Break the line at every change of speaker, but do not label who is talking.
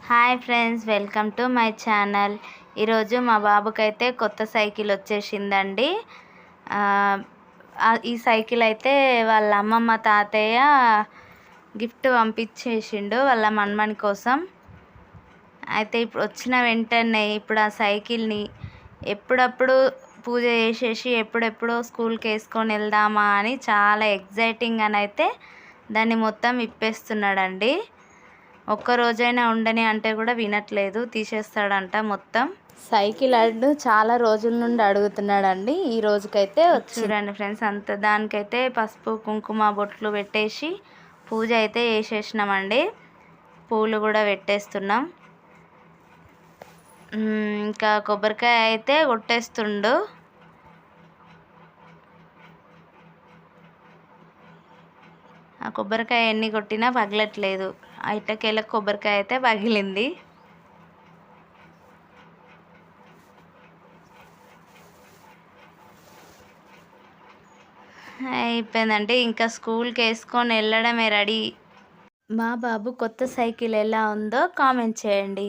Hi friends, welcome to my channel. ఈరోజు మా బాబుకైతే కొత్త సైకిల్ వచ్చేసిందండి. ఈ సైకిల్ అయితే వాళ్ళ అమ్మమ్మ తాతయ్య గిఫ్ట్ పంపించేసిండు వాళ్ళ మన్మని కోసం. అయితే ఇప్పుడు వచ్చిన వెంటనే ఇప్పుడు ఆ సైకిల్ని ఎప్పుడప్పుడు పూజ చేసేసి ఎప్పుడెప్పుడు స్కూల్కి వేసుకొని వెళ్దామా అని చాలా ఎగ్జైటింగ్ అని అయితే దాన్ని మొత్తం విప్పేస్తున్నాడండి. ఒక్కరోజైనా ఉండని అంటే కూడా వినట్లేదు, తీసేస్తాడంట మొత్తం. సైకిల్ చాలా రోజుల నుండి అడుగుతున్నాడండి. ఈ రోజుకైతే చూడండి ఫ్రెండ్స్, అంత దానికైతే పసుపు కుంకుమ బొట్లు పెట్టేసి పూజ అయితే చేసేసినామండి. పూలు కూడా పెట్టేస్తున్నాం. ఇంకా కొబ్బరికాయ అయితే కొట్టేస్తుండు. ఆ కొబ్బరికాయ ఎన్ని కొట్టినా పగలట్లేదు. ఇటకేళ్ళ కొబ్బరికాయ అయితే పగిలింది. అయిపోయిందంటే ఇంకా స్కూల్కి వేసుకొని వెళ్ళడమే రెడీ. మా బాబు కొత్త సైకిల్ ఎలా ఉందో కామెంట్ చేయండి.